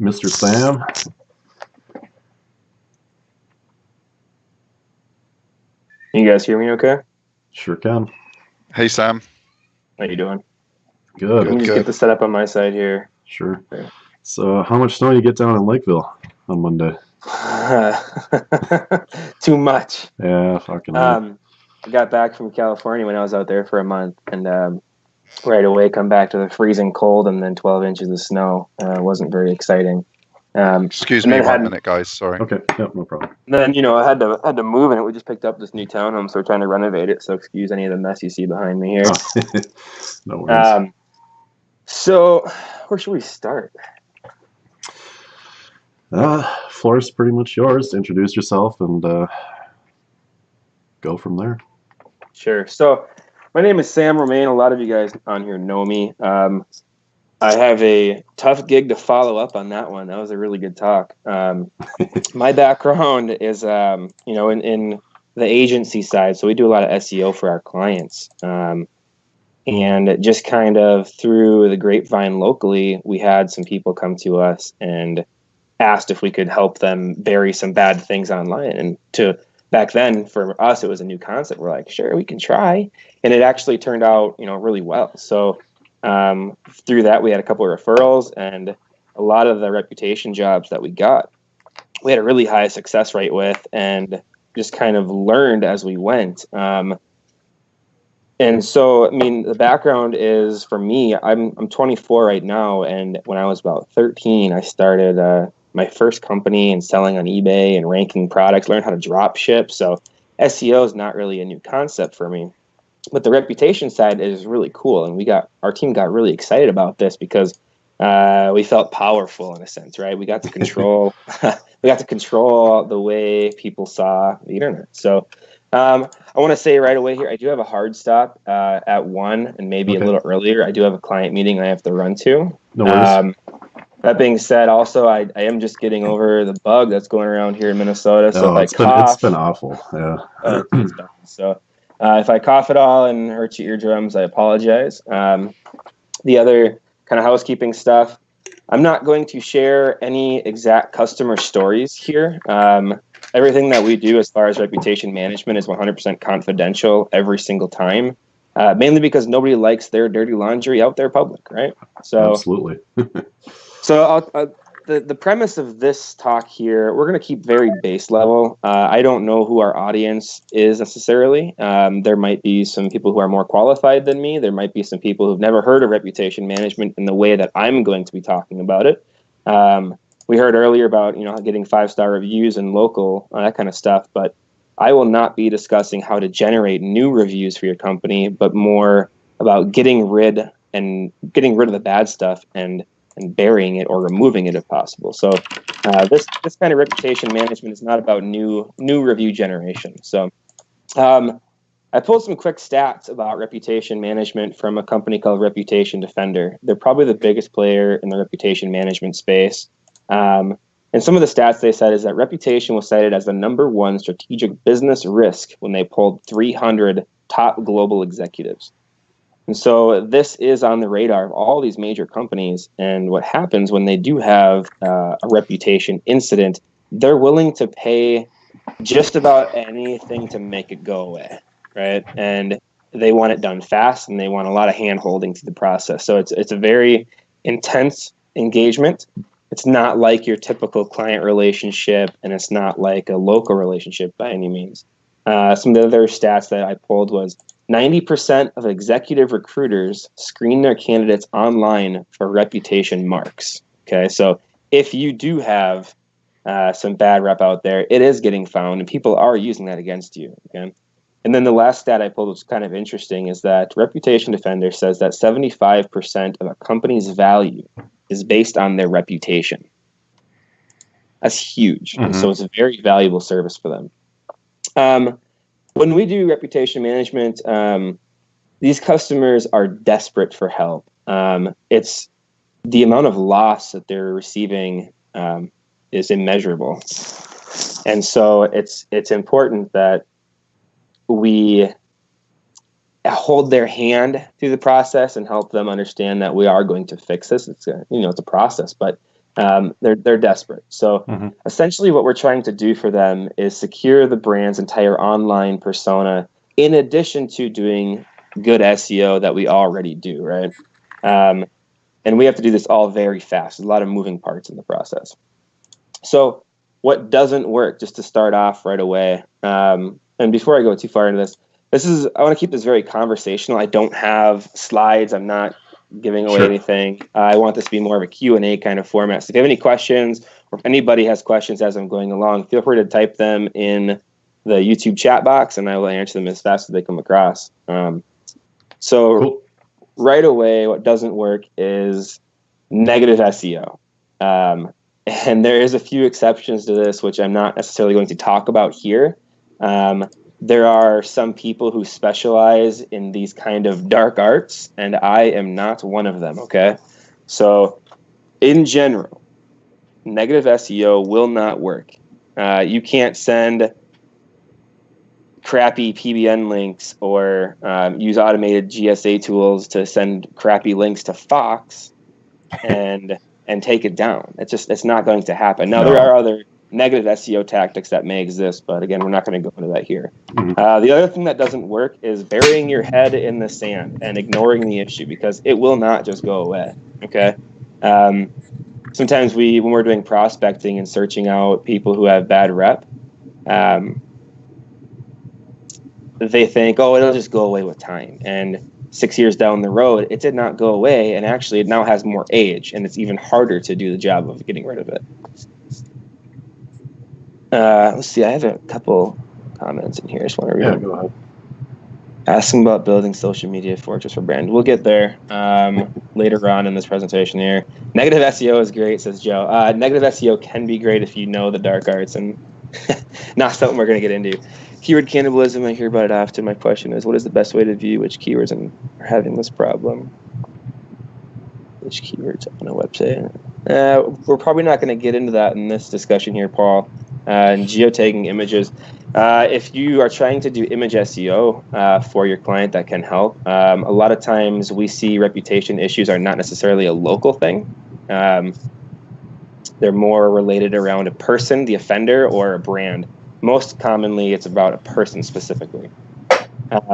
Mr. Sam. Can you guys hear me okay? Sure can. Hey, Sam. How you doing? Good. Let me just get the setup on my side here. Sure. So how much snow you get down in Lakeville on Monday? Too much. Yeah, fucking I got back from California when I was out there for a month, and right away come back to the freezing cold and then 12 inches of snow. Wasn't very exciting. Excuse me 1 minute, guys. Sorry. Okay, yep, no problem. Then, I had to move, and we just picked up this new townhome, so we're trying to renovate it, so excuse any of the mess you see behind me here. No worries. So where should we start? Floor is pretty much yours. Introduce yourself and go from there. Sure. So my name is Sam Romain. A lot of you guys on here know me. I have a tough gig to follow up on that one. That was a really good talk. My background is, in the agency side. So we do a lot of SEO for our clients. And just kind of through the grapevine locally, we had some people come to us and asked if we could help them bury some bad things online. And back then, for us, it was a new concept. We're like, sure, we can try. And it actually turned out, really well. So through that, we had a couple of referrals, and a lot of the reputation jobs that we got, we had a really high success rate with, and just kind of learned as we went. And so, the background is, for me, I'm 24 right now, and when I was about 13, I started my first company and selling on eBay and ranking products, learned how to drop ship. So SEO is not really a new concept for me. But the reputation side is really cool, and our team got really excited about this because we felt powerful in a sense, right? We got to control the way people saw the internet. So I want to say right away here, I do have a hard stop at 1 and maybe a little earlier. I do have a client meeting I have to run to. No worries. That being said, also I am just getting over the bug that's going around here in Minnesota. So if I cough, it's been awful. Yeah. It's bad. So if I cough at all and hurt your eardrums, I apologize. The other kind of housekeeping stuff, I'm not going to share any exact customer stories here. Everything that we do as far as reputation management is 100% confidential every single time, mainly because nobody likes their dirty laundry out there public, right? So absolutely. So the premise of this talk here, we're going to keep very base level. I don't know who our audience is necessarily. There might be some people who are more qualified than me. There might be some people who've never heard of reputation management in the way that I'm going to be talking about it. We heard earlier about getting 5-star reviews and local, that kind of stuff, but I will not be discussing how to generate new reviews for your company, but more about getting rid of the bad stuff and burying it or removing it if possible. So this kind of reputation management is not about new review generation. So I pulled some quick stats about reputation management from a company called Reputation Defender. They're probably the biggest player in the reputation management space. And some of the stats they said is that reputation was cited as the #1 strategic business risk when they polled 300 top global executives. And so this is on the radar of all these major companies. And what happens when they do have a reputation incident, they're willing to pay just about anything to make it go away, right? And they want it done fast, and they want a lot of hand-holding through the process. So it's a very intense engagement. It's not like your typical client relationship, and it's not like a local relationship by any means. Some of the other stats that I pulled was 90% of executive recruiters screen their candidates online for reputation marks. Okay, so if you do have some bad rep out there, it is getting found, and people are using that against you. Okay, and then the last stat I pulled was kind of interesting, is that Reputation Defender says that 75% of a company's value is based on their reputation. That's huge. Mm-hmm. And so it's a very valuable service for them. When we do reputation management, these customers are desperate for help. It's the amount of loss that they're receiving is immeasurable. And so it's important that we hold their hand through the process and help them understand that we are going to fix this. It's a process, but They're desperate. So essentially what we're trying to do for them is secure the brand's entire online persona in addition to doing good SEO that we already do, right? And we have to do this all very fast. There's a lot of moving parts in the process. So what doesn't work, just to start off right away, and before I go too far into this, I want to keep this very conversational. I don't have slides. I'm not giving away anything. I want this to be more of a Q&A kind of format. So if you have any questions, or if anybody has questions as I'm going along, feel free to type them in the YouTube chat box, and I will answer them as fast as they come across. So right away, what doesn't work is negative SEO. And there is a few exceptions to this, which I'm not necessarily going to talk about here. There are some people who specialize in these kind of dark arts, and I am not one of them, okay? So in general, negative SEO will not work. You can't send crappy PBN links or use automated GSA tools to send crappy links to Fox and take it down. It's not going to happen. Now, there are other negative SEO tactics that may exist, but again, we're not going to go into that here. The other thing that doesn't work is burying your head in the sand and ignoring the issue, because it will not just go away, okay? Sometimes when we're doing prospecting and searching out people who have bad rep, they think, oh, it'll just go away with time. And 6 years down the road, it did not go away, and actually it now has more age, and it's even harder to do the job of getting rid of it. Let's see, I have a couple comments in here. I just want to read. Yeah, go ahead. Asking about building social media fortress for brand. We'll get there later on in this presentation here. Negative SEO is great, says Joe. Negative SEO can be great if you know the dark arts, and not something we're going to get into. Keyword cannibalism, I hear about it often. My question is, what is the best way to view which keywords are having this problem? Which keywords on a website? We're probably not going to get into that in this discussion here, Paul. And geotagging images. If you are trying to do image SEO for your client, that can help. A lot of times we see reputation issues are not necessarily a local thing. They're more related around a person, the offender, or a brand. Most commonly, it's about a person specifically.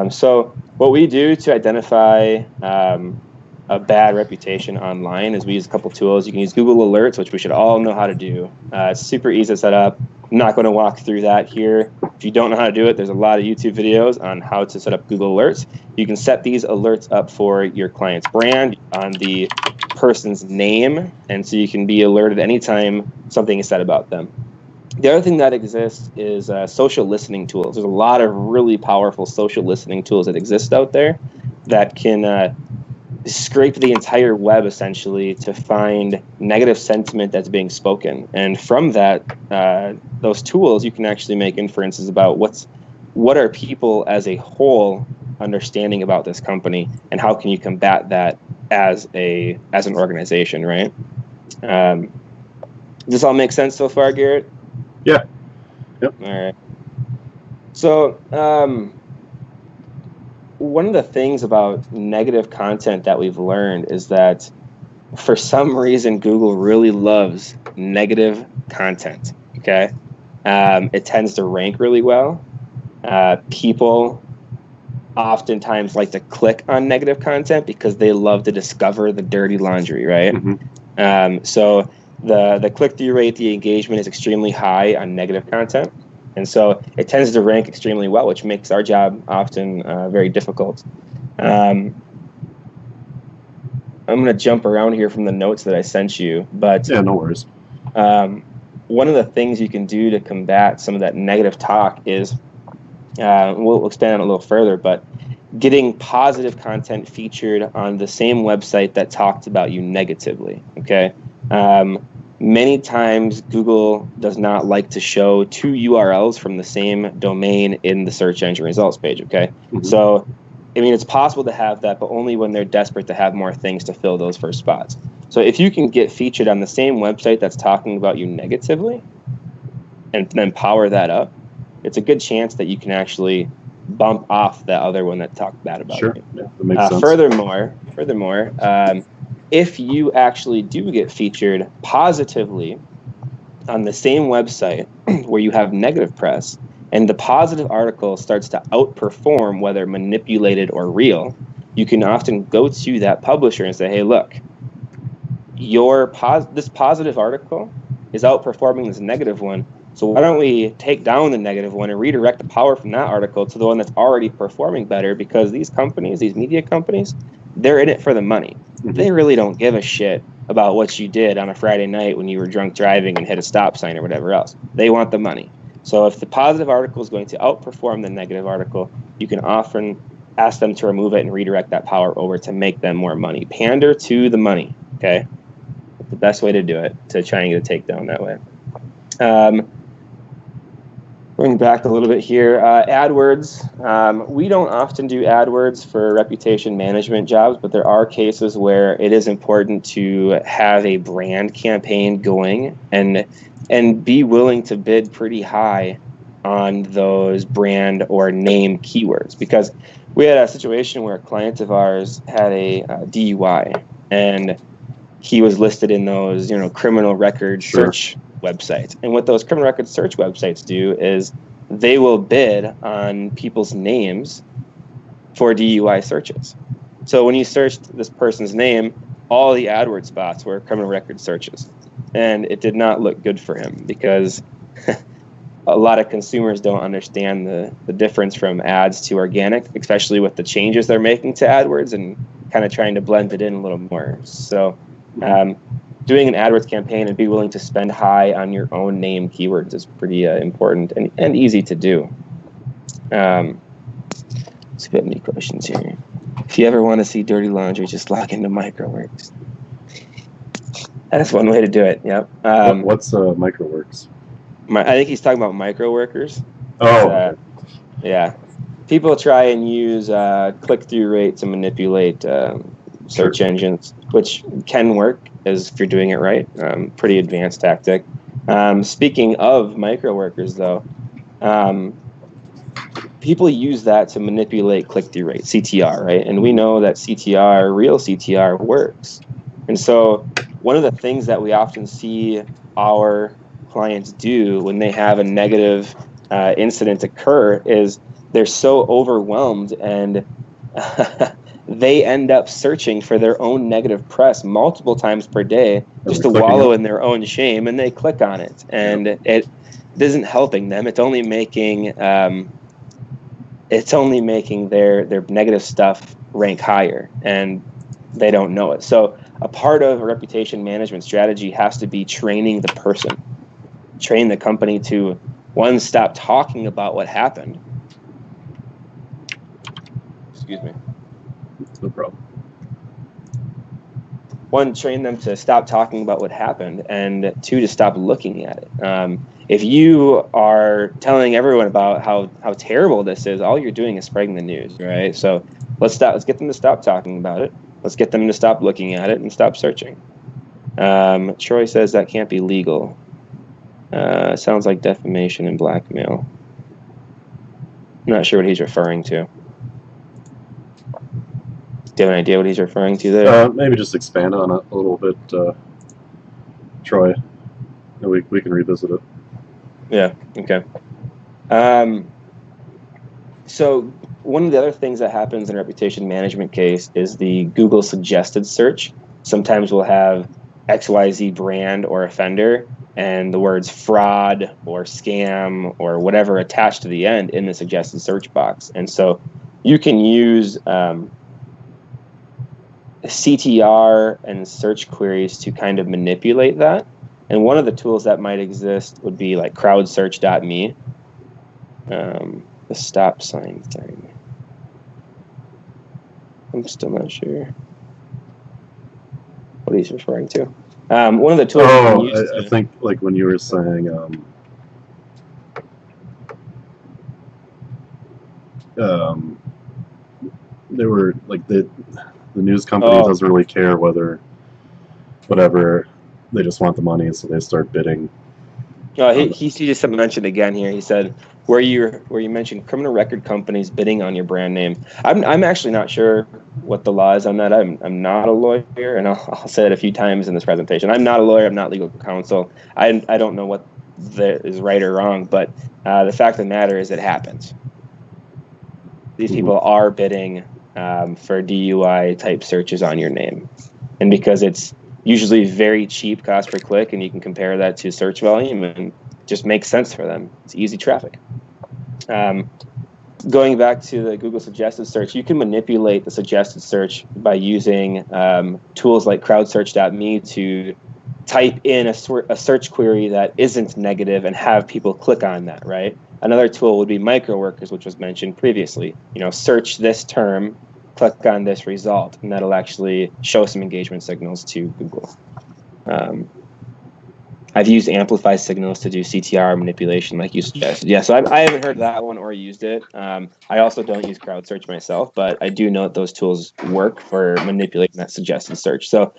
So what we do to identify a bad reputation online is we use a couple tools. You can use Google Alerts, which we should all know how to do. It's super easy to set up. I'm not going to walk through that here. If you don't know how to do it, there's a lot of YouTube videos on how to set up Google Alerts. You can set these alerts up for your client's brand on the person's name, and so you can be alerted anytime something is said about them. The other thing that exists is social listening tools. There's a lot of really powerful social listening tools that exist out there that can scrape the entire web essentially to find negative sentiment that's being spoken. And from that, those tools, you can actually make inferences about what are people as a whole understanding about this company, and how can you combat that as an organization, right? Does this all make sense so far, Garrett? Yeah. Yep. All right. So one of the things about negative content that we've learned is that for some reason Google really loves negative content. Okay, it tends to rank really well. People oftentimes like to click on negative content because they love to discover the dirty laundry, right? So the click-through rate, the engagement is extremely high on negative content. And so it tends to rank extremely well, which makes our job often very difficult. I'm going to jump around here from the notes that I sent you. But yeah, no worries. One of the things you can do to combat some of that negative talk is, we'll expand on it a little further, but getting positive content featured on the same website that talked about you negatively, okay? Many times Google does not like to show two URLs from the same domain in the search engine results page, okay? So, I mean, it's possible to have that, but only when they're desperate to have more things to fill those first spots. So if you can get featured on the same website that's talking about you negatively and then power that up, it's a good chance that you can actually bump off that other one that talked bad about you. Yeah, that makes sense. Furthermore, if you actually do get featured positively on the same website where you have negative press, and the positive article starts to outperform whether manipulated or real, you can often go to that publisher and say, hey, look, this positive article is outperforming this negative one, so why don't we take down the negative one and redirect the power from that article to the one that's already performing better, because these companies, these media companies, they're in it for the money. They really don't give a shit about what you did on a Friday night when you were drunk driving and hit a stop sign or whatever else. They want the money. So if the positive article is going to outperform the negative article, you can often ask them to remove it and redirect that power over to make them more money. Pander to the money, okay? That's the best way to do it, to try and get a takedown that way. Going back a little bit here, AdWords. We don't often do AdWords for reputation management jobs, but there are cases where it is important to have a brand campaign going and be willing to bid pretty high on those brand or name keywords. Because we had a situation where a client of ours had a DUI, and he was listed in those, criminal record search websites. And what those criminal record search websites do is they will bid on people's names for DUI searches. So when you searched this person's name, all the AdWords spots were criminal record searches. And it did not look good for him, because a lot of consumers don't understand the difference from ads to organic, especially with the changes they're making to AdWords and kind of trying to blend it in a little more. So doing an AdWords campaign and be willing to spend high on your own name keywords is pretty important and easy to do. Let's see if we have any questions here. If you ever want to see dirty laundry, just log into MicroWorks. That's one way to do it. Yep. What's MicroWorks? I think he's talking about microworkers. Oh. Yeah. People try and use click-through rate to manipulate search engines, which can work if you're doing it right. Pretty advanced tactic. Speaking of microworkers, though, people use that to manipulate click-through rate, CTR, right? And we know that real CTR works. And so one of the things that we often see our clients do when they have a negative incident occur is they're so overwhelmed and they end up searching for their own negative press multiple times per day just to wallow in their own shame, and they click on it, and it isn't helping them. It's only making their negative stuff rank higher, and they don't know it. So a part of a reputation management strategy has to be training the person, train the company to, one, stop talking about what happened. Excuse me. No problem. One, train them to stop talking about what happened, and two, to stop looking at it. If you are telling everyone about how terrible this is, all you're doing is spreading the news, right? So let's get them to stop talking about it. Let's get them to stop looking at it and stop searching. Troy says that can't be legal. Sounds like defamation and blackmail. I'm not sure what he's referring to. Do you have an idea what he's referring to there? Maybe just expand on it a little bit, Troy. And we can revisit it. Yeah, okay. So one of the other things that happens in a reputation management case is the Google suggested search. Sometimes we'll have XYZ brand or offender and the words fraud or scam or whatever attached to the end in the suggested search box. And so you can use CTR and search queries to kind of manipulate that. And one of the tools that might exist would be like crowdsearch.me. The stop sign thing. I'm still not sure what he's referring to. One of the tools. I think like when you were saying, they were like the news company doesn't really care whatever. They just want the money, so they start bidding. He just mentioned again here. He said where you mentioned criminal record companies bidding on your brand name. I'm actually not sure what the law is on that. I'm not a lawyer, and I'll say it a few times in this presentation. I'm not a lawyer. I'm not legal counsel. I don't know what is right or wrong, but the fact of the matter is it happens. These people are bidding for DUI type searches on your name, and because it's usually very cheap cost per click, and you can compare that to search volume, and it just makes sense for them. It's easy traffic. Going back to the Google suggested search, you can manipulate the suggested search by using tools like crowdsearch.me to type in a search query that isn't negative and have people click on that, right? Another tool would be microworkers, which was mentioned previously. Search this term, click on this result, and that'll actually show some engagement signals to Google. I've used amplify signals to do CTR manipulation like you suggested. Yeah, so I haven't heard that one or used it. I also don't use CrowdSearch myself, but I do know that those tools work for manipulating that suggested search. So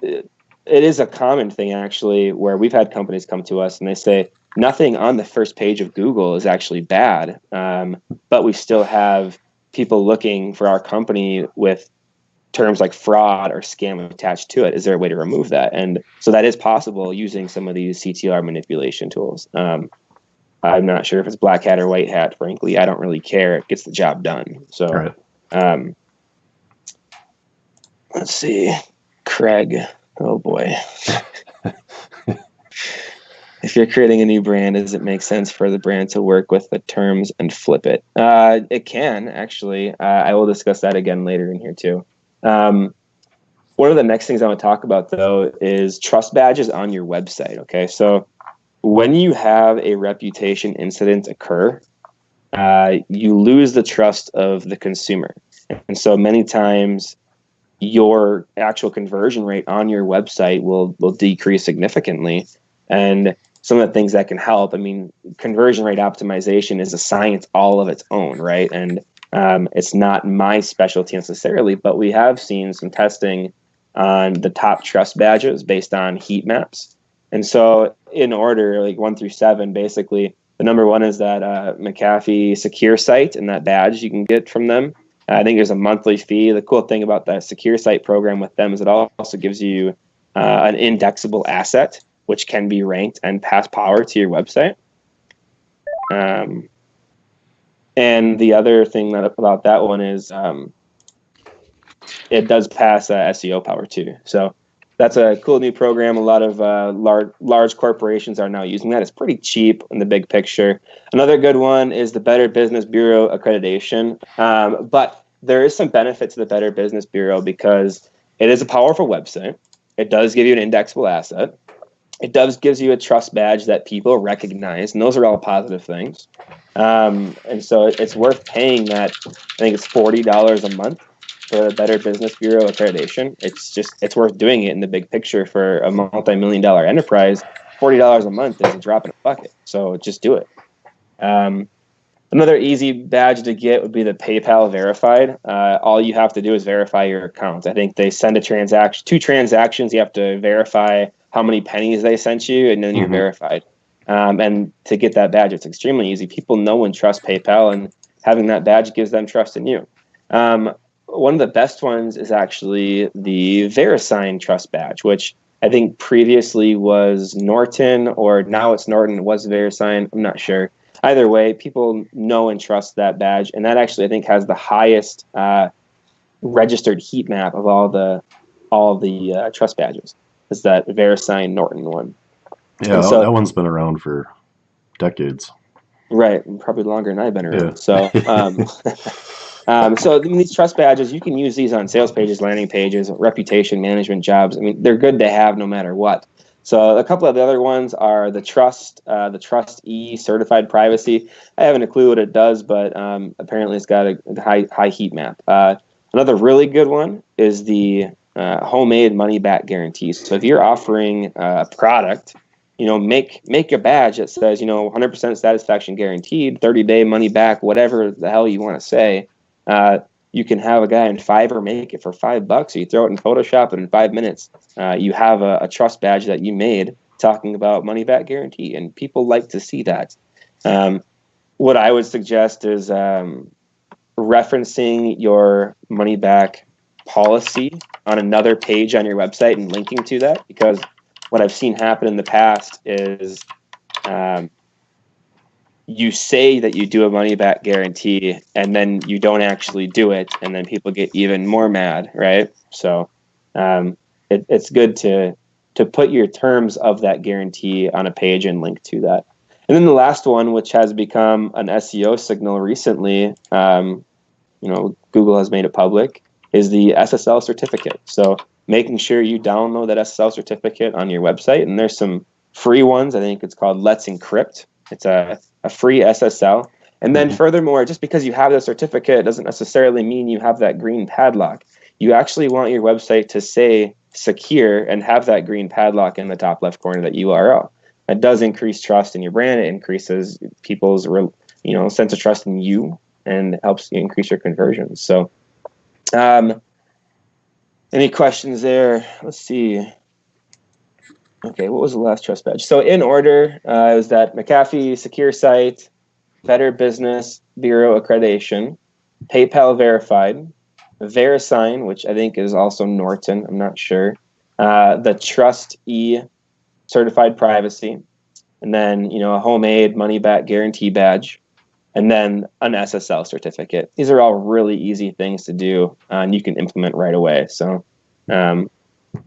it is a common thing, actually, where we've had companies come to us and they say, nothing on the first page of Google is actually bad, but we still have people looking for our company with terms like fraud or scam attached to it. Is there a way to remove that? And so that is possible using some of these CTR manipulation tools. I'm not sure if it's black hat or white hat, frankly. I don't really care. It gets the job done. So right. Let's see. Craig. Oh boy. If you're creating a new brand, does it make sense for the brand to work with the terms and flip it? It can, actually. I will discuss that again later in here too. One of the next things I want to talk about, though, is trust badges on your website. Okay, so when you have a reputation incident occur, you lose the trust of the consumer. And so many times your actual conversion rate on your website will decrease significantly. And some of the things that can help, conversion rate optimization is a science all of its own, right? And it's not my specialty necessarily, but we have seen some testing on the top trust badges based on heat maps. And so in order, like 1 through 7, basically, the number 1 is that McAfee Secure Site, and that badge you can get from them. I think there's a monthly fee. The cool thing about that Secure Site program with them is it also gives you an indexable asset, which can be ranked and pass power to your website. And the other thing about that one is it does pass SEO power too. So that's a cool new program. A lot of large corporations are now using that. It's pretty cheap in the big picture. Another good one is the Better Business Bureau accreditation. But there is some benefit to the Better Business Bureau because it is a powerful website. It does give you an indexable asset. It gives you a trust badge that people recognize, and those are all positive things. And so it's worth paying that. I think it's $40 a month for the Better Business Bureau accreditation. It's worth doing it in the big picture for a multi-million-dollar enterprise. $40 a month is a drop in a bucket. So just do it. Another easy badge to get would be the PayPal verified. All you have to do is verify your account. I think they send 2 transactions. You have to verify how many pennies they sent you, and then you're verified. And to get that badge, it's extremely easy. People know and trust PayPal, and having that badge gives them trust in you. One of the best ones is actually the VeriSign trust badge, which I think previously was Norton, or now it's Norton. It was VeriSign. I'm not sure. Either way, people know and trust that badge, and that actually I think has the highest registered heat map of all the trust badges. Is that VeriSign Norton one? Yeah, so, that one's been around for decades. Right, and probably longer than I've been around. Yeah. So these trust badges, you can use these on sales pages, landing pages, reputation management jobs. They're good to have no matter what. So a couple of the other ones are the Trust E certified privacy. I haven't a clue what it does, but apparently it's got a high heat map. Another really good one is the homemade money back guarantees. So if you're offering a product, make a badge that says 100% satisfaction guaranteed, 30-day money back, whatever the hell you want to say. You can have a guy in Fiverr make it for $5, or you throw it in Photoshop, and in 5 minutes, you have a trust badge that you made talking about money back guarantee, and people like to see that. What I would suggest is referencing your money back policy on another page on your website and linking to that, because what I've seen happen in the past is you say that you do a money back guarantee and then you don't actually do it, and then people get even more mad, right? So it's good to put your terms of that guarantee on a page and link to that. And then the last one, which has become an SEO signal recently, Google has made it public, is the SSL certificate. So making sure you download that SSL certificate on your website, and there's some free ones. I think it's called Let's Encrypt. It's a free SSL. And then furthermore, just because you have the certificate doesn't necessarily mean you have that green padlock. You actually want your website to say secure and have that green padlock in the top left corner, that URL. That does increase trust in your brand. It increases people's sense of trust in you and helps you increase your conversions. So any questions there? Let's see. Okay, what was the last trust badge? So in order, it was that McAfee Secure Site, Better Business Bureau Accreditation, PayPal Verified, VeriSign, which I think is also Norton, I'm not sure, the Trust E Certified Privacy, and then a homemade money back guarantee badge, and then an SSL certificate. These are all really easy things to do, and you can implement right away. So, one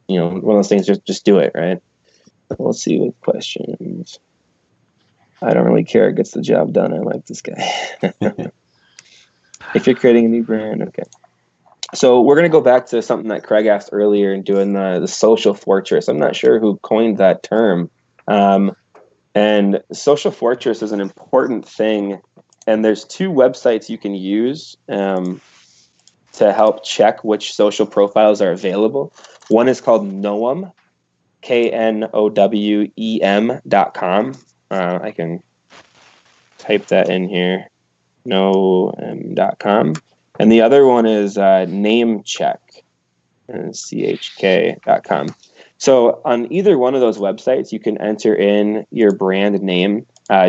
of those things, just do it, right? Let's see what questions. I don't really care. It gets the job done. I like this guy. If you're creating a new brand, okay. So we're going to go back to something that Craig asked earlier and doing the social fortress. I'm not sure who coined that term. And social fortress is an important thing. And there's two websites you can use to help check which social profiles are available. One is called Knowem, KNOWEM.com. I can type that in here, knowem.com. And the other one is Namecheck, CHK.com. So on either one of those websites, you can enter in your brand name.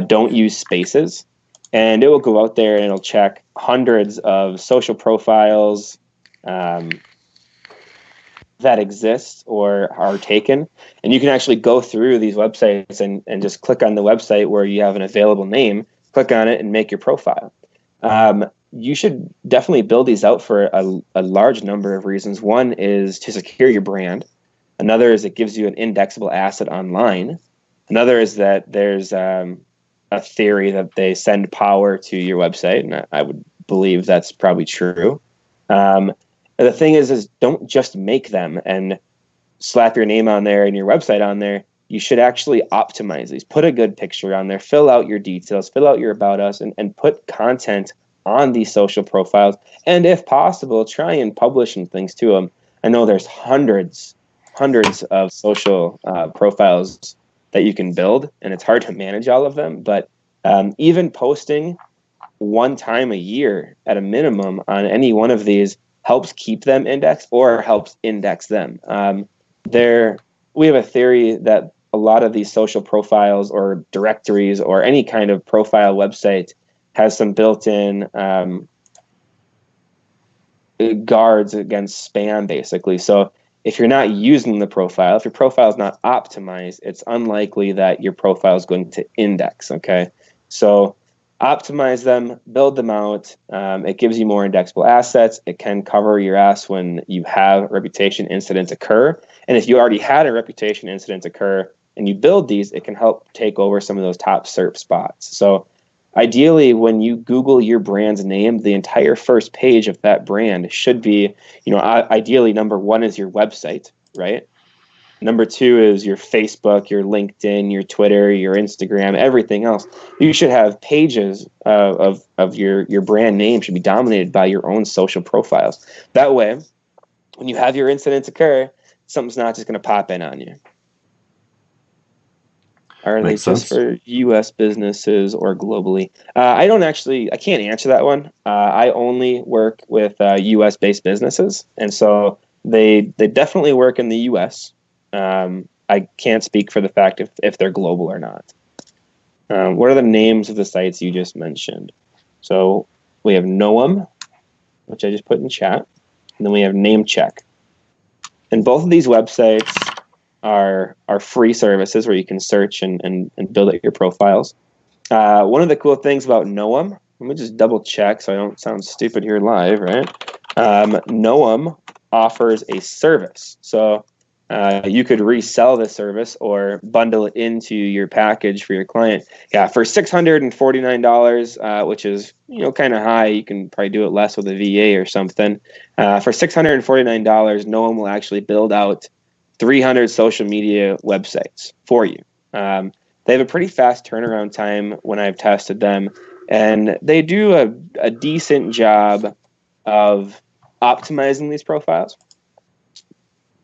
Don't use spaces. And it will go out there and it'll check hundreds of social profiles that exist or are taken. And you can actually go through these websites and just click on the website where you have an available name, click on it and make your profile. You should definitely build these out for a large number of reasons. One is to secure your brand. Another is it gives you an indexable asset online. Another is that there's a theory that they send power to your website, and I would believe that's probably true. The thing is don't just make them and slap your name on there and your website on there. You should actually optimize these. Put a good picture on there, fill out your details, fill out your about us, and put content on these social profiles. And if possible, try and publish some things to them. I know there's hundreds of social profiles that you can build, and it's hard to manage all of them. But even posting one time a year at a minimum on any one of these helps keep them indexed or helps index them. We have a theory that a lot of these social profiles or directories or any kind of profile website has some built-in guards against spam, basically. So if you're not using the profile, if your profile is not optimized, it's unlikely that your profile is going to index, okay? So optimize them, build them out. It gives you more indexable assets. It can cover your ass when you have reputation incidents occur. And if you already had a reputation incident occur and you build these, it can help take over some of those top SERP spots. So ideally, when you Google your brand's name, the entire first page of that brand should be, ideally, number one is your website, right? Number two is your Facebook, your LinkedIn, your Twitter, your Instagram, everything else. You should have pages of your brand name should be dominated by your own social profiles. That way, when you have your incidents occur, something's not just going to pop in on you. Are they just for U.S. businesses or globally? I can't answer that one. I only work with U.S.-based businesses, and so they definitely work in the U.S. I can't speak for the fact if they're global or not. What are the names of the sites you just mentioned? So we have Knowem, which I just put in chat. And then we have Namecheck. And both of these websites are free services where you can search and build out your profiles. One of the cool things about Noam, let me just double check so I don't sound stupid here live, right? Noam offers a service. So you could resell the service or bundle it into your package for your client. Yeah, for $649, which is kind of high. You can probably do it less with a VA or something. For $649, Noam will actually build out 300 social media websites for you. They have a pretty fast turnaround time when I've tested them, and they do a decent job of optimizing these profiles.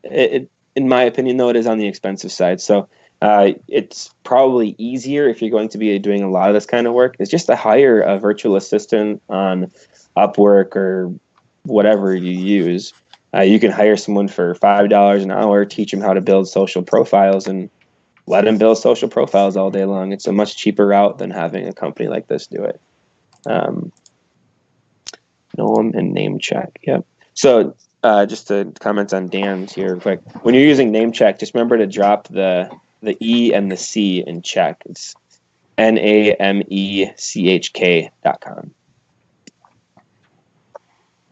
In my opinion, though, it is on the expensive side. So it's probably easier if you're going to be doing a lot of this kind of work is just to hire a virtual assistant on Upwork or whatever you use. You can hire someone for $5 an hour, teach them how to build social profiles, and let them build social profiles all day long. It's a much cheaper route than having a company like this do it. Noam and Namecheck. Yep. So just to comment on Dan's here real quick. When you're using Namecheck, just remember to drop the E and the C in check. It's NAMECHK.com.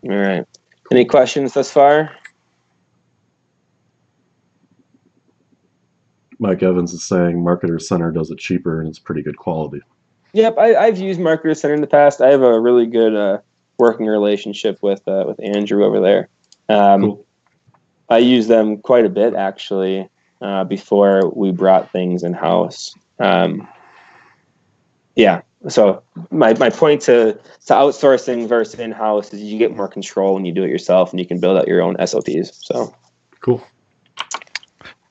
All right. Any questions thus far? Mike Evans is saying Marketer Center does it cheaper and it's pretty good quality. Yep, I've used Marketer Center in the past. I have a really good working relationship with Andrew over there. Cool. I use them quite a bit actually before we brought things in house. Yeah. So my point to outsourcing versus in house is you get more control when you do it yourself, and you can build out your own SOPs. So cool.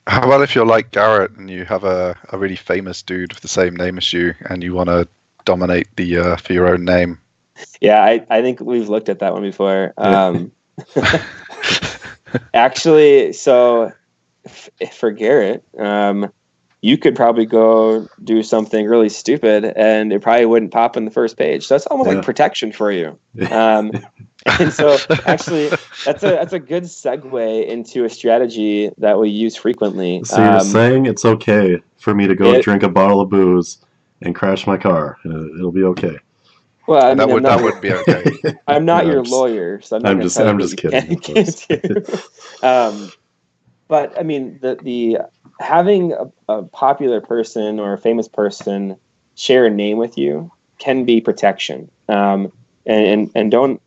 How about if you're like Garrett and you have a really famous dude with the same name as you, and you want to dominate the for your own name? Yeah, I think we've looked at that one before. Actually, so for Garrett, you could probably go do something really stupid and it probably wouldn't pop in the first page. So that's almost like protection for you. And so actually that's a good segue into a strategy that we use frequently. So you're saying it's okay for me to go drink a bottle of booze and crash my car. It'll be okay. Well, I mean, that would be okay. I'm not your lawyer, so I'm just kidding. But I mean, the having a popular person or a famous person share a name with you can be protection. And don't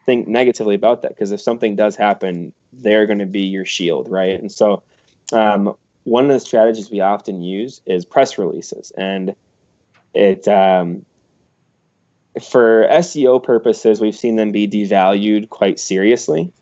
think negatively about that, because if something does happen, they're going to be your shield, right? And so one of the strategies we often use is press releases, and it for SEO purposes, we've seen them be devalued quite seriously.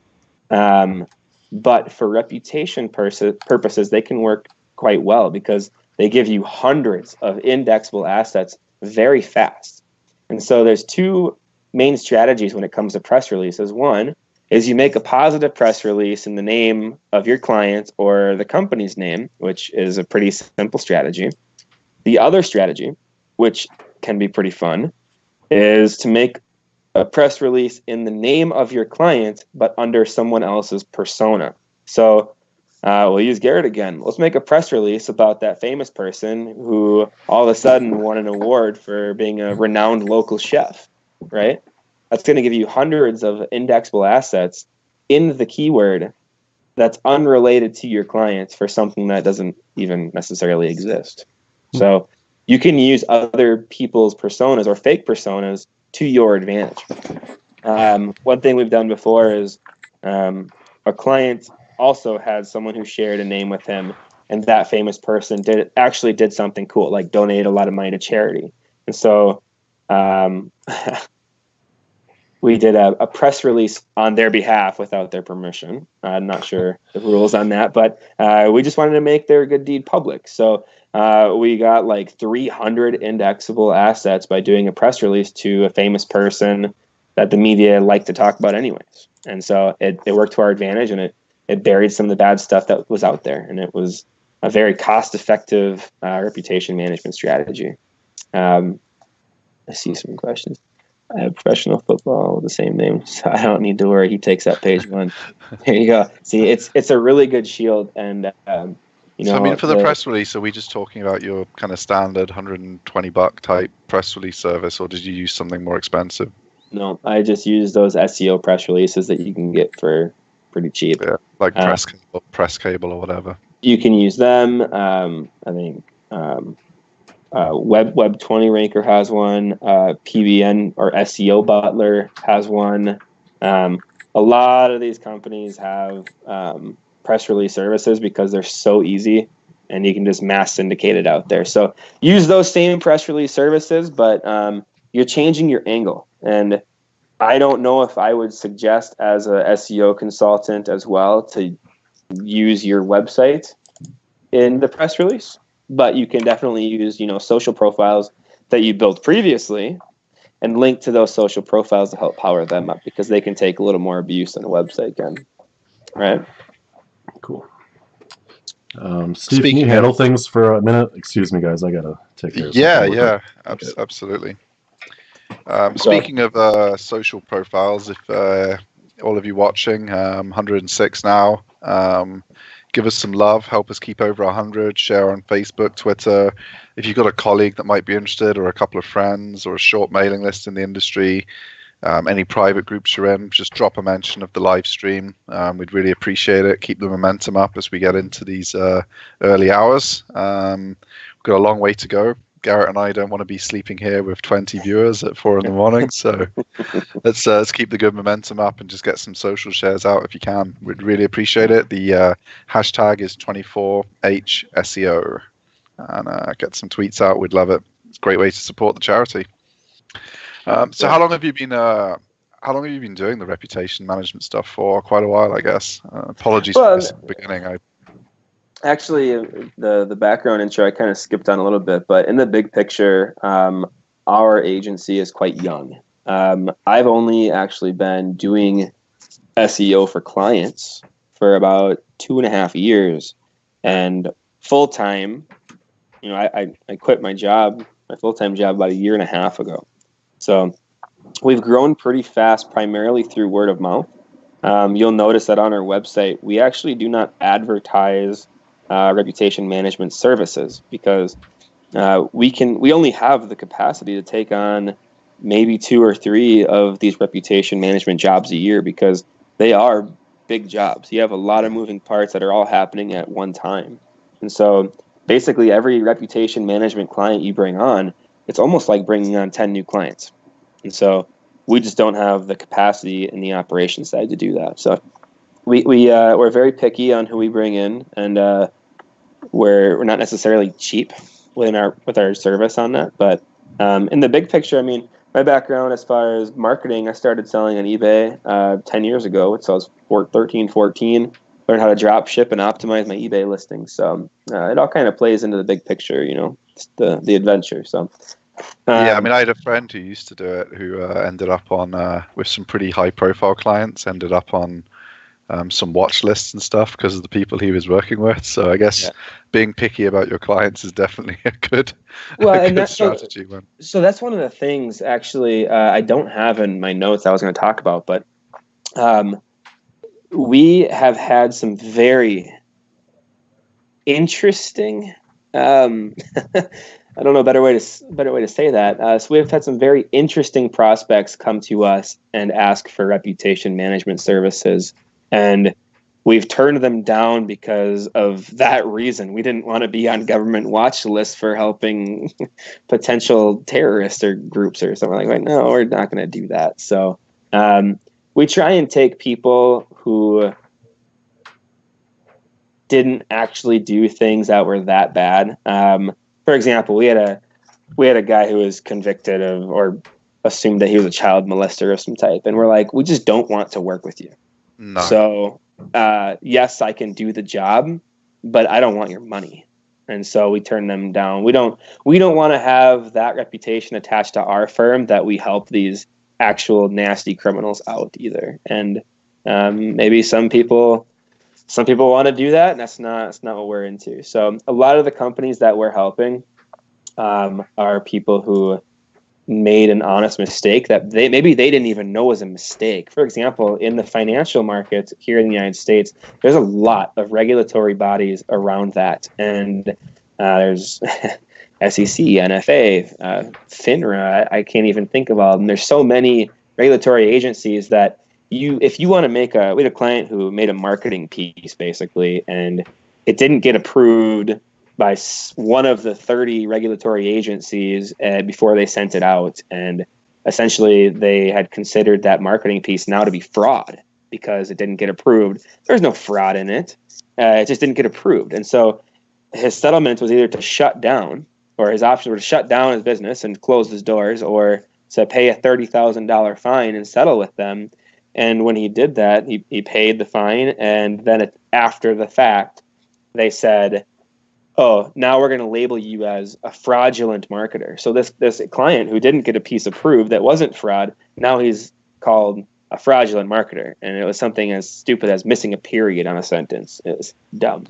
But for reputation purposes, they can work quite well because they give you hundreds of indexable assets very fast. And so there's two main strategies when it comes to press releases. One is you make a positive press release in the name of your client or the company's name, which is a pretty simple strategy. The other strategy, which can be pretty fun, is to make a press release in the name of your client, but under someone else's persona. So we'll use Garrett again. Let's make a press release about that famous person who all of a sudden won an award for being a renowned local chef, right? That's going to give you hundreds of indexable assets in the keyword that's unrelated to your clients for something that doesn't even necessarily exist. So you can use other people's personas or fake personas to your advantage. One thing we've done before is a client also had someone who shared a name with him, and that famous person actually did something cool, like donate a lot of money to charity. And so we did a press release on their behalf without their permission. I'm not sure the rules on that, but we just wanted to make their good deed public. So we got like 300 indexable assets by doing a press release to a famous person that the media liked to talk about anyways. And so it worked to our advantage, and it buried some of the bad stuff that was out there. And it was a very cost-effective reputation management strategy. I see some questions. I have professional football with the same name, so I don't need to worry. He takes up page one. There you go. See, it's a really good shield, and So I mean, for the press release, are we just talking about your kind of standard $120 type press release service, or did you use something more expensive? No, I just use those SEO press releases that you can get for pretty cheap. Yeah, like press cable or whatever. You can use them. I think Web 20 Ranker has one. PBN or SEO Butler has one. A lot of these companies have press release services because they're so easy, and you can just mass syndicate it out there. So use those same press release services, but you're changing your angle. And I don't know if I would suggest as a SEO consultant as well to use your website in the press release, but you can definitely use, social profiles that you built previously and link to those social profiles to help power them up, because they can take a little more abuse than a website can. Right? Cool. Steve, can you handle things for a minute? Excuse me, guys. I got to take care of something. Yeah, absolutely. Speaking of social profiles, if all of you watching, 106 now, give us some love, help us keep over 100, share on Facebook, Twitter. If you've got a colleague that might be interested, or a couple of friends, or a short mailing list in the industry, any private groups you're in, just drop a mention of the live stream. We'd really appreciate it. Keep the momentum up as we get into these early hours. We've got a long way to go. Garrett and I don't want to be sleeping here with 20 viewers at 4 a.m. So let's keep the good momentum up and just get some social shares out if you can. We'd really appreciate it. The hashtag is 24HSEO, and get some tweets out. We'd love it. It's a great way to support the charity. So how long have you been doing the reputation management stuff for? Quite a while, I guess. Apologies for this at the beginning. Actually, the background intro I kind of skipped on a little bit, but in the big picture, our agency is quite young. I've only actually been doing SEO for clients for about 2.5 years, and full time. I quit my full-time job about 1.5 years ago. So we've grown pretty fast, primarily through word of mouth. You'll notice that on our website, we actually do not advertise reputation management services, because we only have the capacity to take on maybe 2 or 3 of these reputation management jobs a year, because they are big jobs. You have a lot of moving parts that are all happening at one time. And so basically every reputation management client you bring on, it's almost like bringing on 10 new clients. And so we just don't have the capacity in the operations side to do that. So we're very picky on who we bring in, and we're not necessarily cheap with our service on that. But in the big picture, I mean, my background as far as marketing, I started selling on eBay 10 years ago. So I was 13, 14, learned how to drop ship and optimize my eBay listings. So it all kind of plays into the big picture, the adventure. So yeah, I mean, I had a friend who used to do it, who ended up on with some pretty high profile clients, ended up on some watch lists and stuff because of the people he was working with. So I guess being picky about your clients is definitely a good strategy. So that's one of the things, actually, I don't have in my notes I was going to talk about, but we have had some very interesting, I don't know a better way to say that. So we have had some very interesting prospects come to us and ask for reputation management services, and we've turned them down because of that reason. We didn't want to be on government watch lists for helping potential terrorists or groups or something like that. No, we're not going to do that. So we try and take people who didn't actually do things that were that bad. For example, we had a guy who was convicted of, or assumed that he was a child molester of some type, and we're like, we just don't want to work with you. No. So yes, I can do the job, but I don't want your money. And so we turn them down. We don't want to have that reputation attached to our firm that we help these actual nasty criminals out either. And maybe some people want to do that, and that's not what we're into. So a lot of the companies that we're helping are people who made an honest mistake that maybe they didn't even know was a mistake. For example, in the financial markets here in the United States, there's a lot of regulatory bodies around that. And there's SEC, NFA, FINRA, I can't even think of all of them. There's so many regulatory agencies that if you want to we had a client who made a marketing piece basically, and it didn't get approved by one of the 30 regulatory agencies before they sent it out. And essentially they had considered that marketing piece now to be fraud because it didn't get approved. There's no fraud in it. It just didn't get approved. And so his settlement was either to shut down, or his options were to shut down his business and close his doors, or to pay a $30,000 fine and settle with them. And when he did that, he paid the fine. And then after the fact, they said, oh, now we're going to label you as a fraudulent marketer. So this client who didn't get a piece approved that wasn't fraud, now he's called a fraudulent marketer. And it was something as stupid as missing a period on a sentence. It was dumb.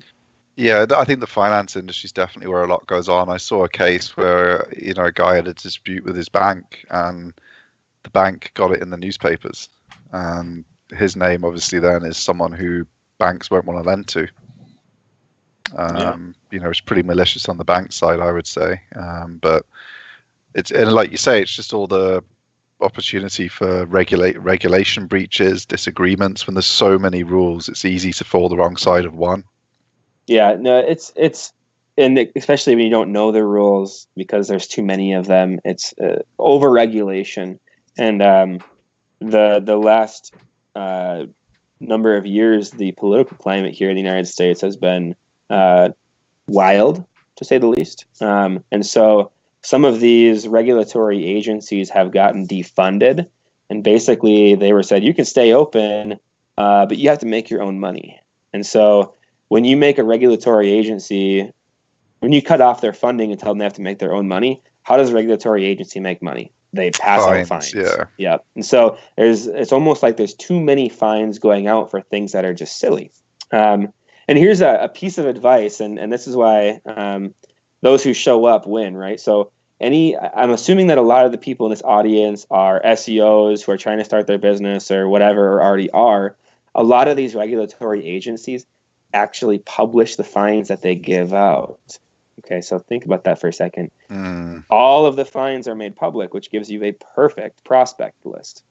Yeah, I think the finance industry is definitely where a lot goes on. I saw a case where, a guy had a dispute with his bank, and the bank got it in the newspapers. And his name, obviously, then is someone who banks won't want to lend to. It's pretty malicious on the bank side, I would say. But and like you say, it's just all the opportunity for regulation breaches, disagreements. When there's so many rules, it's easy to fall the wrong side of one. Yeah, no, it's and especially when you don't know the rules because there's too many of them. It's over-regulation, and the last number of years, the political climate here in the United States has been wild, to say the least. And so some of these regulatory agencies have gotten defunded, and basically they were said, you can stay open, but you have to make your own money. And so when you make a regulatory agency, when you cut off their funding and tell them they have to make their own money, how does a regulatory agency make money? They pass out fines. Yeah. And so it's almost like there's too many fines going out for things that are just silly. And here's a piece of advice, and this is why those who show up win, right? So I'm assuming that a lot of the people in this audience are SEOs who are trying to start their business or whatever, or already are. A lot of these regulatory agencies actually publish the fines that they give out. Okay, so think about that for a second. All of the fines are made public, which gives you a perfect prospect list.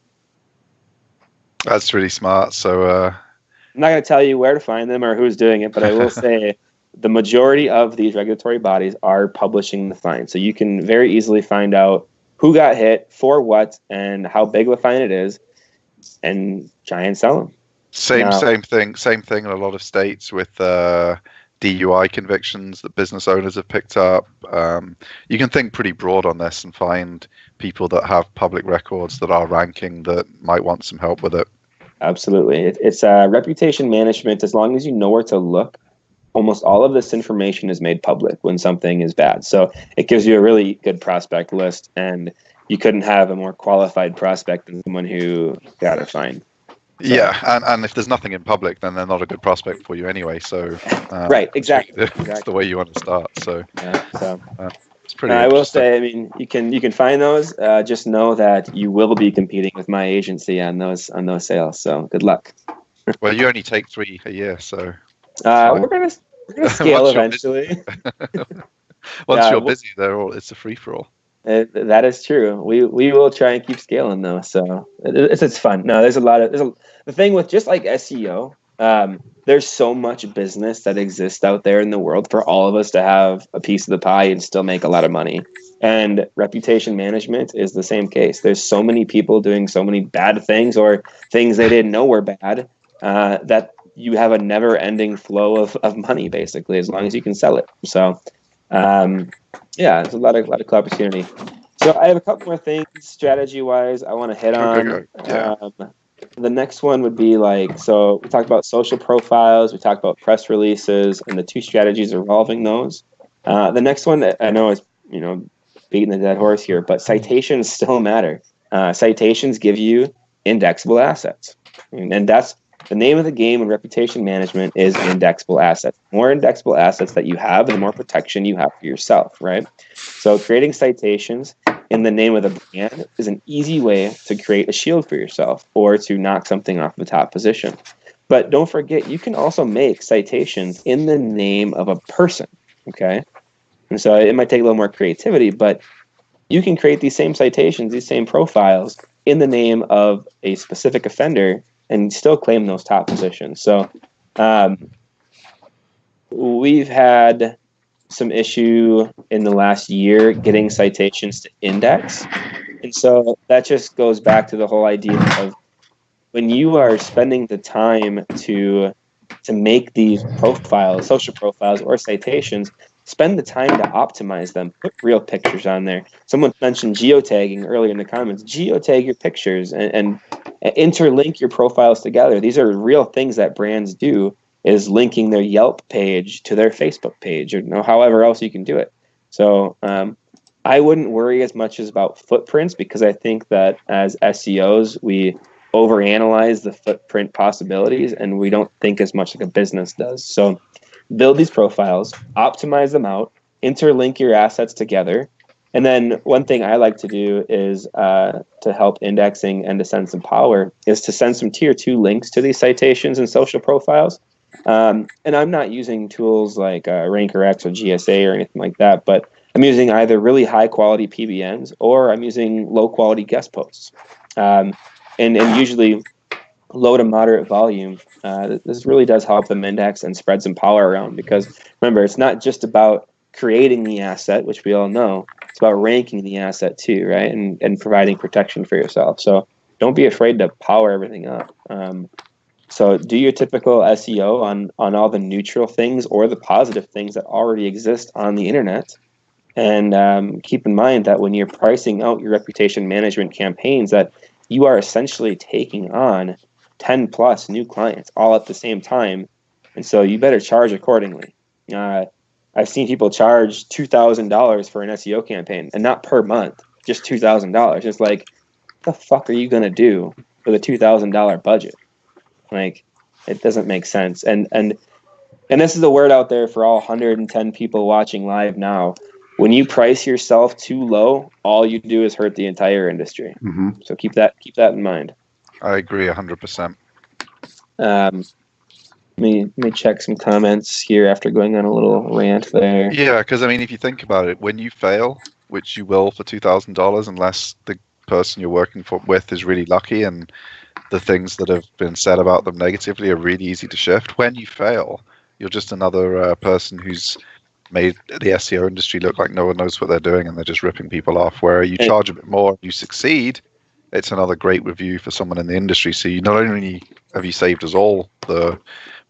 That's really smart. So I'm not going to tell you where to find them or who's doing it, but I will say the majority of these regulatory bodies are publishing the fine. So you can very easily find out who got hit, for what, and how big of a fine it is, and try and sell them. Same thing in a lot of states with DUI convictions that business owners have picked up. You can think pretty broad on this and find people that have public records that are ranking that might want some help with it. Absolutely. It's reputation management. As long as you know where to look, almost all of this information is made public when something is bad. So it gives you a really good prospect list, and you couldn't have a more qualified prospect than someone who got a fine. So. Yeah, and if there's nothing in public, then they're not a good prospect for you anyway. So right, exactly. That's the way you want to start. So it's pretty. I will say, I mean, you can find those. Just know that you will be competing with my agency on those sales. So good luck. Well, you only take 3 a year, so we're gonna scale eventually. Once you're busy, it's a free for all. That is true. We will try and keep scaling though, so it's fun. No, there's the thing with just like SEO. There's so much business that exists out there in the world for all of us to have a piece of the pie and still make a lot of money. And reputation management is the same case. There's so many people doing so many bad things or things they didn't know were bad that you have a never-ending flow of money basically as long as you can sell it. So. There's a lot of opportunity. So I have a couple more things strategy-wise I want to hit on. The next one would be so we talked about social profiles, we talked about press releases, and the 2 strategies involving those. The next one that I know is beating the dead horse here, but citations still matter. Citations give you indexable assets, and that's the name of the game in reputation management is indexable assets. The more indexable assets that you have, the more protection you have for yourself, right? So creating citations in the name of the brand is an easy way to create a shield for yourself or to knock something off the top position. But don't forget, you can also make citations in the name of a person, okay? And so it might take a little more creativity, but you can create these same citations, these same profiles in the name of a specific offender and still claim those top positions. So we've had some issue in the last year getting citations to index. And so that just goes back to the whole idea of when you are spending the time to make these profiles, social profiles or citations, spend the time to optimize them, put real pictures on there. Someone mentioned geotagging earlier in the comments. Geotag your pictures and interlink your profiles together. These are real things that brands do, is linking their Yelp page to their Facebook page or however else you can do it. So I wouldn't worry as much as about footprints, because I think that as SEOs, we overanalyze the footprint possibilities and we don't think as much like a business does. So build these profiles, optimize them out, interlink your assets together. And then one thing I like to do is to help indexing and to send some power is to send some tier 2 links to these citations and social profiles. And I'm not using tools like RankerX or GSA or anything like that, but I'm using either really high quality PBNs or I'm using low quality guest posts. And usually low to moderate volume. This really does help them index and spread some power around, because remember, it's not just about creating the asset, which we all know. It's about ranking the asset too, right? And providing protection for yourself. So don't be afraid to power everything up. So do your typical SEO on all the neutral things or the positive things that already exist on the internet. And keep in mind that when you're pricing out your reputation management campaigns, that you are essentially taking on 10 plus new clients all at the same time. And so you better charge accordingly. I've seen people charge $2,000 for an SEO campaign, and not per month, just $2,000. It's like, what the fuck are you going to do with a $2,000 budget? Like, it doesn't make sense. And this is a word out there for all 110 people watching live now. When you price yourself too low, all you do is hurt the entire industry. Mm-hmm. So keep that in mind. I agree 100%. Let me check some comments here after going on a little rant there. Yeah, because I mean, if you think about it, when you fail, which you will for $2,000, unless the person you're working with is really lucky and the things that have been said about them negatively are really easy to shift. When you fail, you're just another person who's made the SEO industry look like no one knows what they're doing and they're just ripping people off. Where you charge a bit more, you succeed, it's another great review for someone in the industry. So you not only have you saved us all the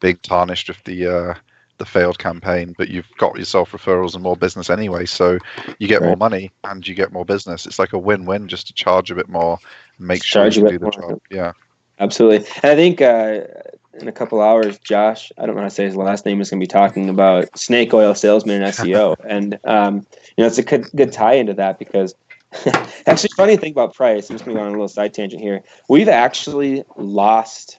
being tarnished with the failed campaign, but you've got yourself referrals and more business anyway. So you get more money and you get more business. It's like a win-win just to charge a bit more and make sure you do the job. Yeah, absolutely. And I think in a couple hours, Josh, I don't know how to say his last name, is going to be talking about snake oil salesman and SEO. And, it's a good tie into that, because actually, funny thing about price, I'm just going to go on a little side tangent here. We've actually lost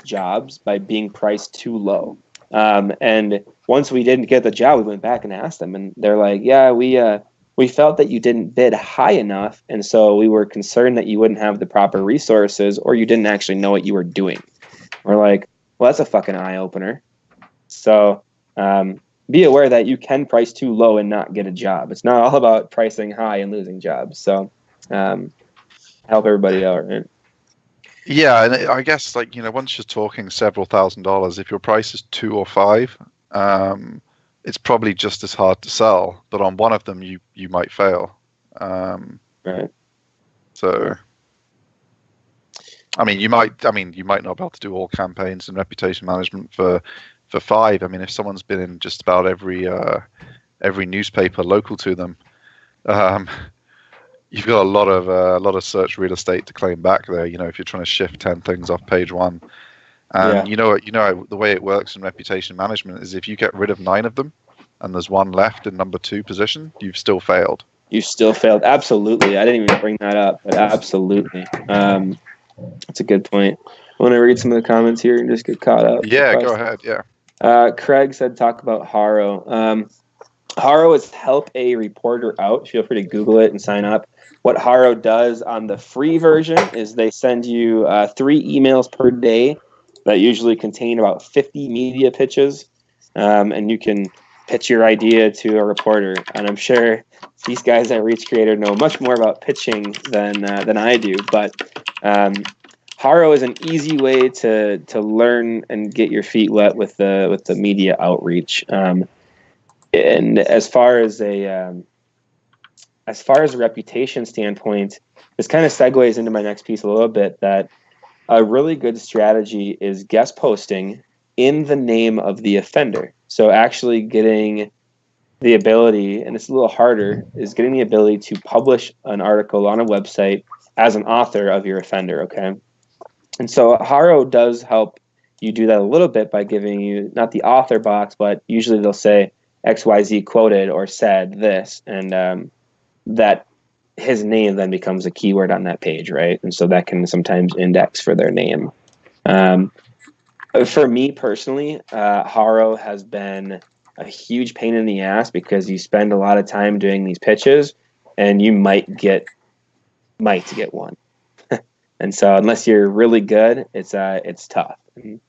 jobs by being priced too low. And once we didn't get the job, we went back and asked them, and they're like, yeah, we felt that you didn't bid high enough, and so we were concerned that you wouldn't have the proper resources or you didn't actually know what you were doing. We're like, well, that's a fucking eye-opener. So be aware that you can price too low and not get a job. It's not all about pricing high and losing jobs. So help everybody out, right? Yeah, and I guess, once you're talking several $1,000s, if your price is 2 or 5, it's probably just as hard to sell. But on one of them, you might fail. Right. So, you might not be able to do all campaigns and reputation management for 5. I mean, if someone's been in just about every newspaper local to them, you've got a lot of search real estate to claim back there. If you're trying to shift 10 things off page 1, and the way it works in reputation management is if you get rid of 9 of them, and there's 1 left in number 2 position, you've still failed. You still failed, absolutely. I didn't even bring that up, but absolutely, that's a good point. I want to read some of the comments here and just get caught up. Yeah, go ahead. Yeah. Craig said, talk about Haro. Haro is help a reporter out. Feel free to Google it and sign up. What Haro does on the free version is they send you 3 emails per day that usually contain about 50 media pitches, and you can pitch your idea to a reporter. And I'm sure these guys at Reach Creator know much more about pitching than I do. But Haro is an easy way to learn and get your feet wet with the media outreach. And as far as a reputation standpoint, this kind of segues into my next piece a little bit, that a really good strategy is guest posting in the name of the offender. So actually getting the ability, and it's a little harder, is getting the ability to publish an article on a website as an author of your offender, okay? And so Haro does help you do that a little bit by giving you, not the author box, but usually they'll say XYZ quoted or said this, and that his name then becomes a keyword on that page, right? And so that can sometimes index for their name. For me personally, Haro has been a huge pain in the ass because you spend a lot of time doing these pitches, and you might get one. And so unless you're really good, it's tough. And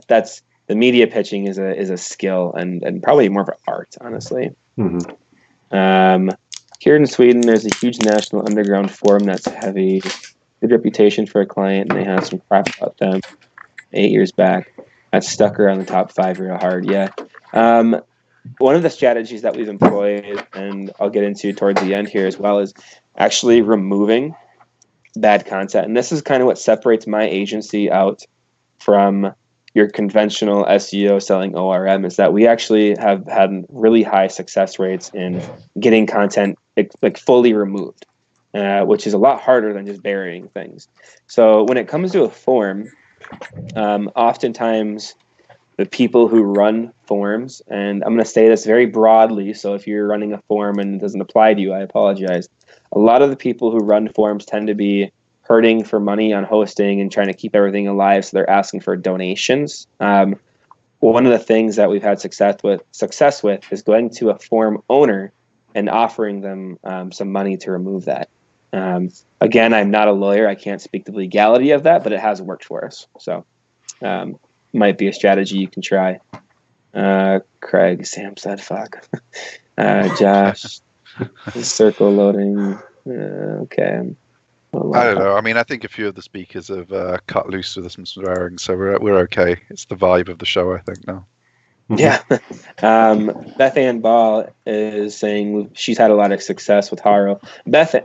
that's the media pitching is a skill and probably more of an art, honestly. Mm-hmm. Here in Sweden, there's a huge national underground forum that's heavy. Good reputation for a client, and they had some crap about them 8 years back. That stuck around the top 5 real hard. Yeah. One of the strategies that we've employed, and I'll get into towards the end here as well, is actually removing bad content. And this is kind of what separates my agency out from your conventional SEO selling ORM, is that we actually have had really high success rates in getting content like fully removed, which is a lot harder than just burying things. So when it comes to a form, oftentimes the people who run forms, and I'm going to say this very broadly, so if you're running a form and it doesn't apply to you, I apologize. A lot of the people who run forms tend to be hurting for money on hosting and trying to keep everything alive, so they're asking for donations. One of the things that we've had success with is going to a form owner and offering them some money to remove that. Again, I'm not a lawyer. I can't speak to the legality of that, but it has worked for us. So might be a strategy you can try. Craig, Sam said, fuck. Josh, circle loading. Okay. I don't know. I mean, I think a few of the speakers have cut loose with some swearing, so we're okay. It's the vibe of the show, I think, now. Yeah. Beth Ann Ball is saying she's had a lot of success with Haro. Beth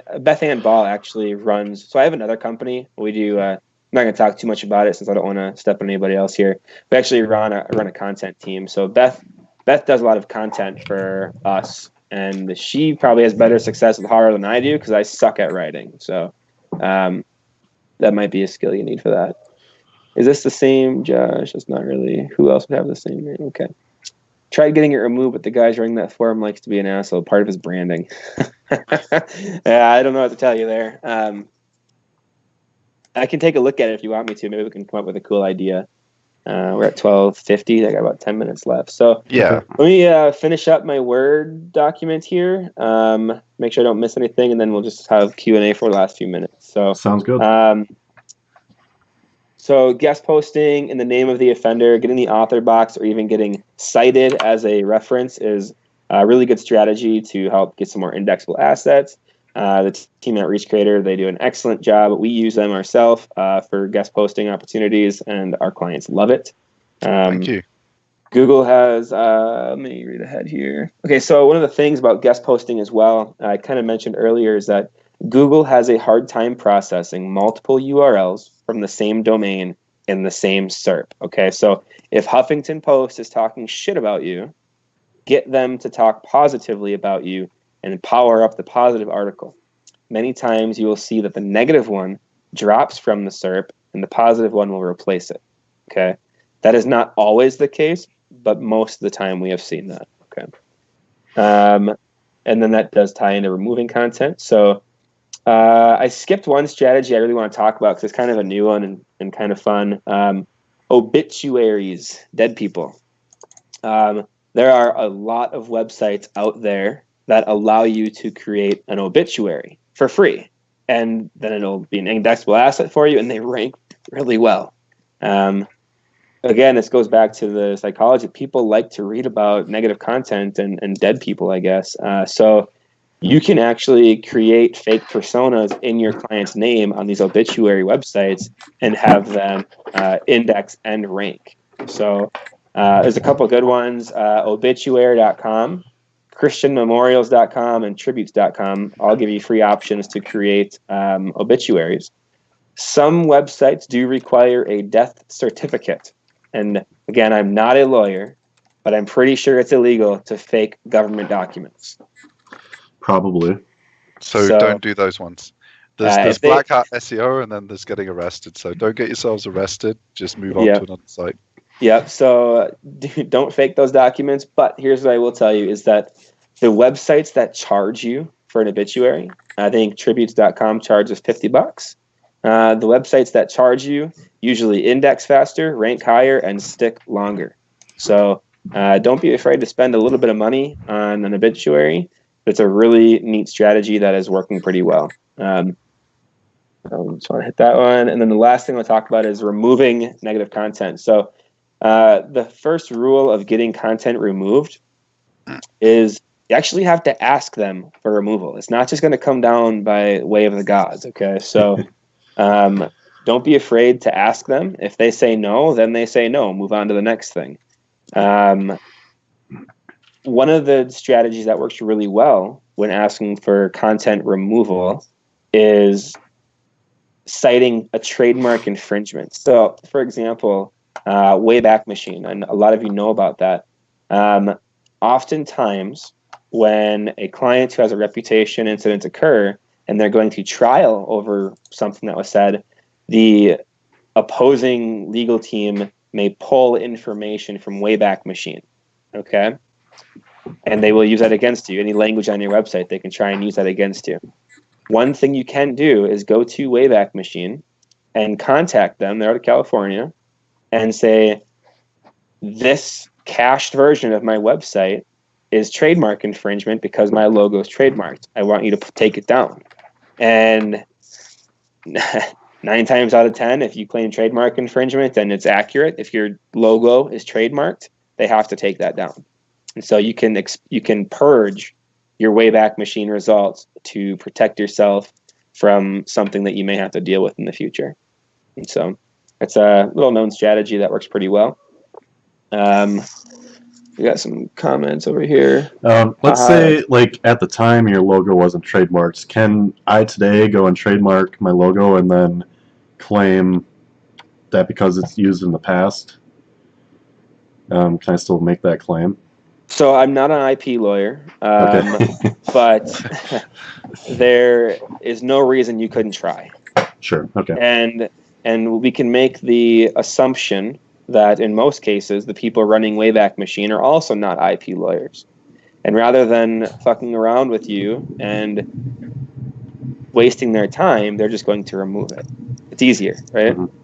Ann Ball actually runs. So I have another company. We do. I'm not going to talk too much about it since I don't want to step on anybody else here. We actually run a content team. So Beth does a lot of content for us, and she probably has better success with Haro than I do because I suck at writing. So that might be a skill you need for that. Is this the same, Josh? It's not really. Who else would have the same name? Okay. Tried getting it removed, but the guy running that forum likes to be an asshole. Part of his branding. Yeah, I don't know what to tell you there. I can take a look at it if you want me to. Maybe we can come up with a cool idea. We're at 12:50. I got about 10 minutes left. So yeah, let me finish up my Word document here. Make sure I don't miss anything, and then we'll just have Q&A for the last few minutes. So sounds good. So guest posting in the name of the offender, getting the author box, or even getting cited as a reference is a really good strategy to help get some more indexable assets. The team at Reach Creator, they do an excellent job. We use them ourselves for guest posting opportunities, and our clients love it. Thank you. Google has, let me read ahead here. Okay, so one of the things about guest posting as well, I kind of mentioned earlier, is that Google has a hard time processing multiple URLs from the same domain in the same SERP. Okay, so if Huffington Post is talking shit about you, get them to talk positively about you and power up the positive article. Many times you will see that the negative one drops from the SERP and the positive one will replace it. Okay, that is not always the case, but most of the time we have seen that. Okay, and then that does tie into removing content. So I skipped one strategy I really want to talk about because it's kind of a new one and kind of fun. Obituaries, dead people. there are a lot of websites out there that allow you to create an obituary for free. And then it'll be an indexable asset for you, and they rank really well. Again, this goes back to the psychology. People like to read about negative content and dead people, I guess. So you can actually create fake personas in your client's name on these obituary websites and have them index and rank. So there's a couple good ones, obituary.com, christianmemorials.com, and tributes.com. I'll give you free options to create obituaries. Some websites do require a death certificate. And again, I'm not a lawyer, but I'm pretty sure it's illegal to fake government documents. Probably. So don't do those ones. There's black hat SEO, and then there's getting arrested. So don't get yourselves arrested. Just move on to another site. Yep. So don't fake those documents. But here's what I will tell you is that the websites that charge you for an obituary, I think tributes.com charges $50. The websites that charge you usually index faster, rank higher, and stick longer. So don't be afraid to spend a little bit of money on an obituary. It's a really neat strategy that is working pretty well. I just want to hit that one. And then the last thing I'll talk about is removing negative content. So the first rule of getting content removed is you actually have to ask them for removal. It's not just going to come down by way of the gods, okay? So don't be afraid to ask them. If they say no, then they say no. Move on to the next thing. One of the strategies that works really well when asking for content removal is citing a trademark infringement. So, for example, Wayback Machine, and a lot of you know about that. Oftentimes, when a client who has a reputation incident occur and they're going to trial over something that was said, the opposing legal team may pull information from Wayback Machine, okay? And they will use that against you. Any language on your website, they can try and use that against you. One thing you can do is go to Wayback Machine and contact them, they're out of California, and say, this cached version of my website is trademark infringement because my logo is trademarked. I want you to take it down. And 9 times out of 10, if you claim trademark infringement, then it's accurate. If your logo is trademarked, they have to take that down. And so you can purge your Wayback Machine results to protect yourself from something that you may have to deal with in the future. And so it's a little known strategy that works pretty well. We got some comments over here. Let's say, like, at the time your logo wasn't trademarked. Can I today go and trademark my logo and then claim that because it's used in the past? Can I still make that claim? So I'm not an IP lawyer, Okay. but there is no reason you couldn't try. Sure. Okay. And we can make the assumption that in most cases the people running Wayback Machine are also not IP lawyers. And rather than fucking around with you and wasting their time, they're just going to remove it. It's easier, right? Mm-hmm.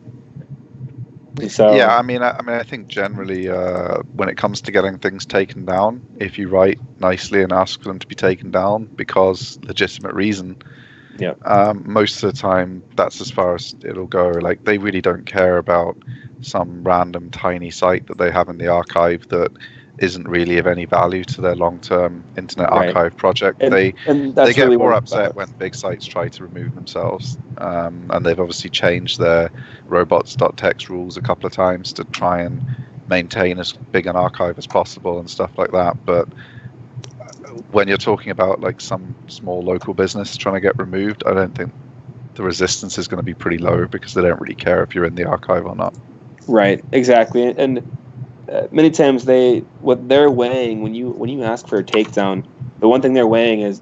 So, yeah, I mean, I think generally when it comes to getting things taken down, if you write nicely and ask for them to be taken down because legitimate reason, yeah, most of the time that's as far as it'll go. Like, they really don't care about some random tiny site that they have in the archive that isn't really of any value to their long-term Internet Archive project. And they get really more upset when big sites try to remove themselves, and they've obviously changed their robots.txt rules a couple of times to try and maintain as big an archive as possible and stuff like that. But when you're talking about like some small local business trying to get removed, I don't think the resistance is going to be pretty low because they don't really care if you're in the archive or not. Right, exactly. And many times what they're weighing when you ask for a takedown, the one thing they're weighing is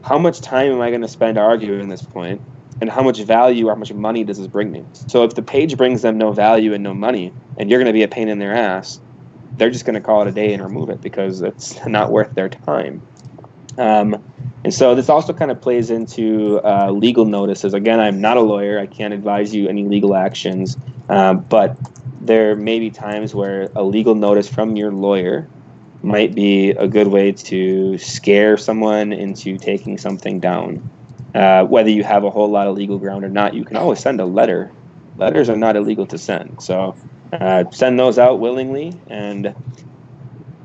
how much time am I going to spend arguing this point, and how much value or how much money does this bring me? So if the page brings them no value and no money, and you're going to be a pain in their ass, they're just going to call it a day and remove it because it's not worth their time. And so this also kind of plays into legal notices. Again, I'm not a lawyer. I can't advise you any legal actions, but there may be times where a legal notice from your lawyer might be a good way to scare someone into taking something down. Whether you have a whole lot of legal ground or not, you can always send a letter. Letters are not illegal to send. So send those out willingly, and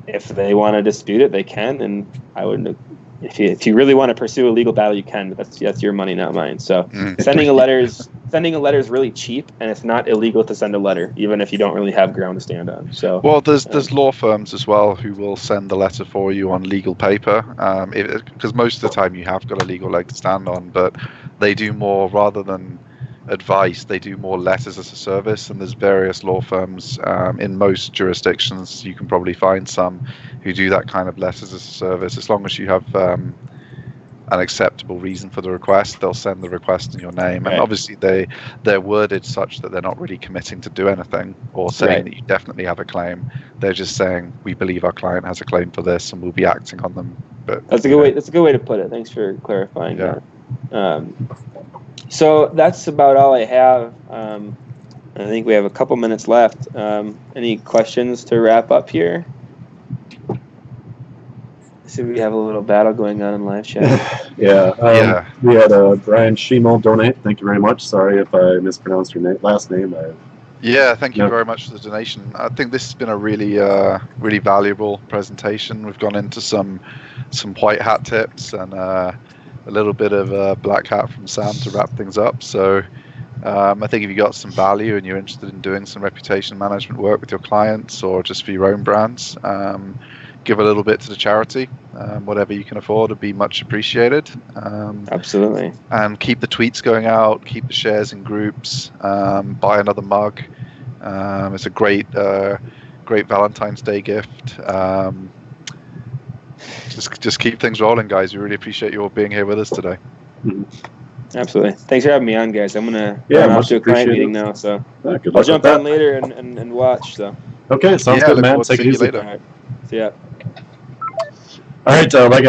if they want to dispute it, they can. And I would, if you really want to pursue a legal battle, you can. But that's your money, not mine. So sending a letter is really cheap, and it's not illegal to send a letter, even if you don't really have ground to stand on. So well, there's law firms as well who will send the letter for you on legal paper, because most of the time you have got a legal leg to stand on, but they do more rather than advice. They do more letters as a service, and there's various law firms in most jurisdictions. You can probably find some who do that kind of letters as a service. As long as you have an acceptable reason for the request, they'll send the request in your name. And obviously they're worded such that they're not really committing to do anything or saying that you definitely have a claim. They're just saying, we believe our client has a claim for this and we'll be acting on them. But that's a good way to put it. Thanks for clarifying that. So that's about all I have. I think we have a couple minutes left. Any questions to wrap up here? See, we have a little battle going on in live chat. We had Brian Schemel donate. Thank you very much. Sorry if I mispronounced your last name. Thank you very much for the donation. I think this has been a really really valuable presentation. We've gone into some white hat tips and a little bit of black hat from Sam to wrap things up. So I think if you got some value and you're interested in doing some reputation management work with your clients or just for your own brands, give a little bit to the charity. Whatever you can afford would be much appreciated. Absolutely. And keep the tweets going out, keep the shares in groups, buy another mug. It's a great Valentine's Day gift. Just keep things rolling, guys. We really appreciate you all being here with us today. Absolutely. Thanks for having me on, guys. I'm going to run off to a client meeting now, so I'll jump on later and watch. So. Okay, sounds good, man. Take it easy. All right. See ya. All right, like